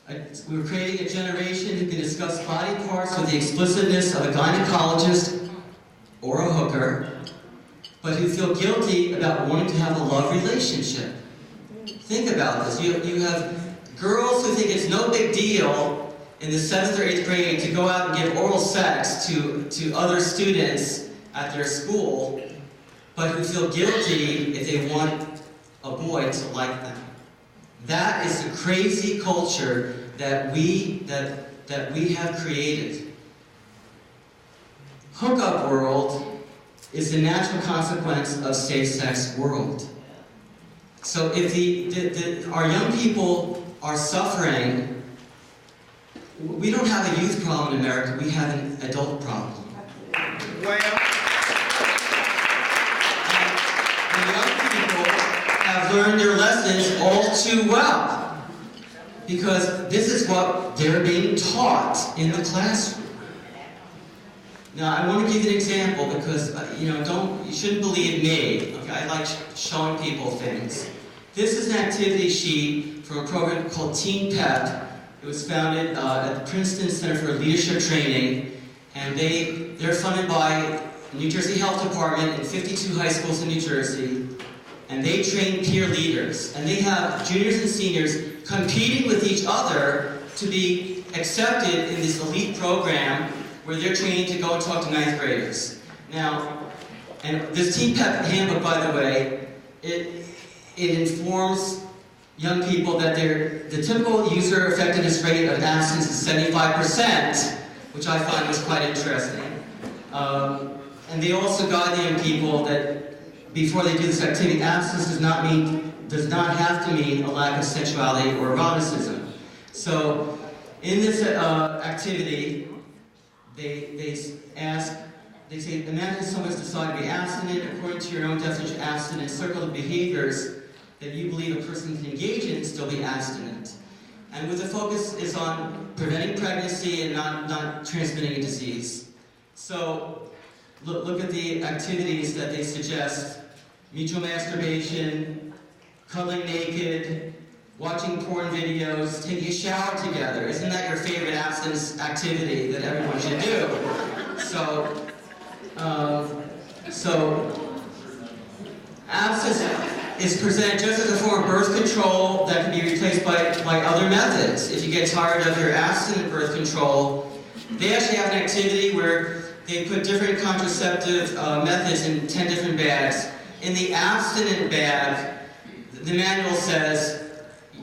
We're creating a generation who can discuss body parts with the explicitness of a gynecologist or a hooker, but who feel guilty about wanting to have a love relationship. Think about this. You have girls who think it's no big deal in the 7th or 8th grade to go out and give oral sex to other students at their school, but who feel guilty if they want a boy to like them. That is the crazy culture that we have created. Hookup world is the natural consequence of same-sex world. So if our young people are suffering, we don't have a youth problem in America, we have an adult problem. Well, and young people have learned their lessons all too well, because this is what they're being taught in the classroom. Now, I want to give you an example because, you shouldn't believe me. Okay? I like showing people things. This is an activity sheet from a program called Teen Pep. It was founded at the Princeton Center for Leadership Training, and they're funded by the New Jersey Health Department in 52 high schools in New Jersey, and they train peer leaders. And they have juniors and seniors competing with each other to be accepted in this elite program where they're trained to go and talk to 9th graders. Now, and this Teen Pep handbook, by the way, it informs young people that the typical user effectiveness rate of abstinence is 75%, which I find was quite interesting. And they also guide the young people that before they do this activity, abstinence does not have to mean a lack of sensuality or eroticism. So, in this activity, they say, imagine someone's decided to be abstinent. According to your own definition of abstinence, circle the behaviors that you believe a person can engage in and still be abstinent. And with the focus is on preventing pregnancy and not transmitting a disease. So look at the activities that they suggest: mutual masturbation, cuddling naked, watching porn videos, taking a shower together. Isn't that your favorite abstinence activity that everyone should do? So abstinence is presented just as a form of birth control that can be replaced by other methods. If you get tired of your abstinent birth control, they actually have an activity where they put different contraceptive methods in 10 different bags. In the abstinent bag, the manual says,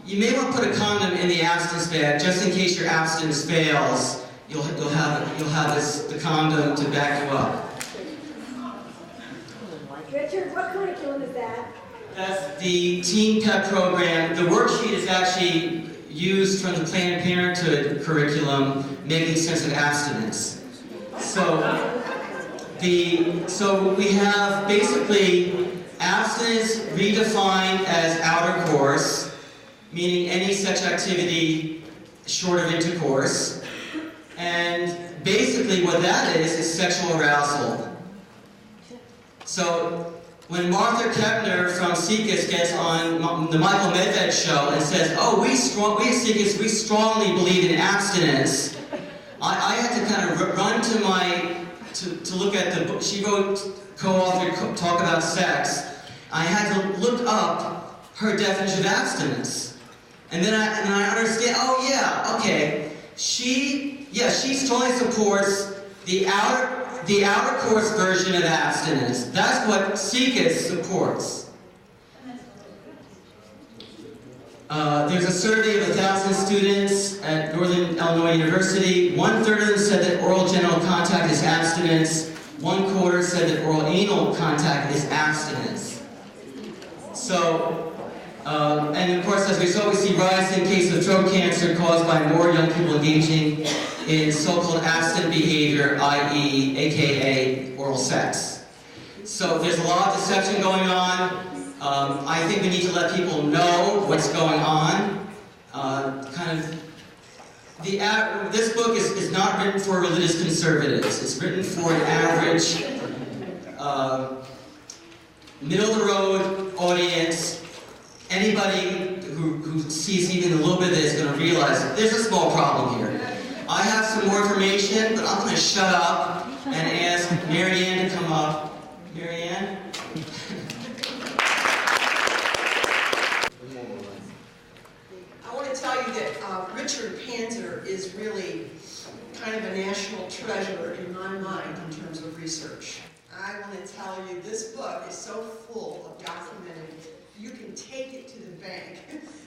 you may want to put a condom in the abstinence bag just in case your abstinence fails. You'll have the condom to back you up. Richard, what curriculum is that? That's the Teen Pep program. The worksheet is actually used from the Planned Parenthood curriculum, Making Sense of Abstinence. So we have basically abstinence redefined as outer course, meaning any sexual activity short of intercourse. And basically what that is sexual arousal. So when Martha Kepner from Seekis gets on the Michael Medved show and says, "Oh, we at Seekis, we strongly believe in abstinence," I had to kind of run to look at the book. She wrote, co-authored Talk About Sex. I had to look up her definition of abstinence. And then I understand, oh yeah, okay. She strongly supports the outer course version of abstinence. That's what Seekis supports. There's a survey of 1,000 students at Northern Illinois University. 1/3 of them said that oral genital contact is abstinence. 1/4 said that oral anal contact is abstinence. So, and of course, as we saw, we see rising cases of throat cancer caused by more young people engaging in so-called abstinent behavior, i.e., aka oral sex. So there's a lot of deception going on. I think we need to let people know what's going on. This book is not written for religious conservatives. It's written for an average, middle-of-the-road audience. Anybody who who sees even a little bit of this is going to realize there's a small problem here. I have some more information, but I'm going to shut up and ask Mary Ann to come up. Mary Ann? I want to tell you that Richard Panzer is really kind of a national treasure in my mind in terms of research. I want to tell you, this book is so full of documented, you can take it to the bank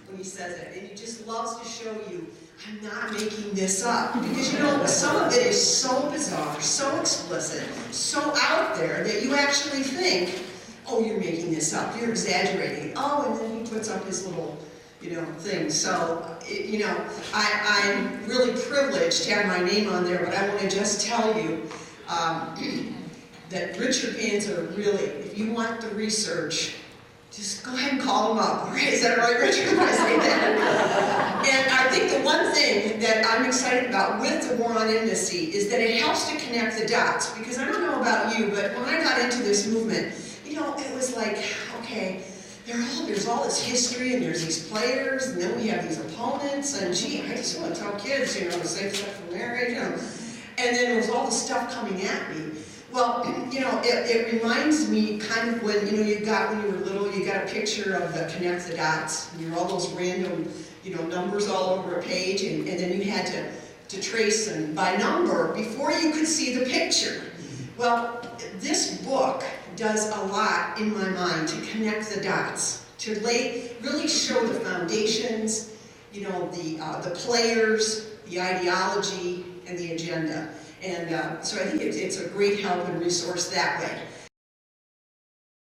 when he says it, and he just loves to show you, I'm not making this up. Because you know, some of it is so bizarre, so explicit, so out there that you actually think, oh, you're making this up, you're exaggerating. Oh, and then he puts up his little, thing. So, I'm really privileged to have my name on there, but I want to just tell you that Richard Panzer, really, if you want the research, just go ahead and call him up. Right? Is that right, Richard? When I say that? And I think the one thing that I'm excited about with the War on Intimacy is that it helps to connect the dots. Because I don't know about you, but when I got into this movement, it was like, okay, there's all this history, and there's these players, and then we have these opponents, and gee, I just want to tell kids, the safe-sexual marriage, and then there was all this stuff coming at me. Well, it reminds me kind of when, when you were little, you got a picture of the connect the dots, and you're all those random, numbers all over a page, and then you had to trace them by number before you could see the picture. Well, this book does a lot in my mind to connect the dots, to really show the foundations, the players, the ideology, and the agenda. And so I think it's a great help and resource that way.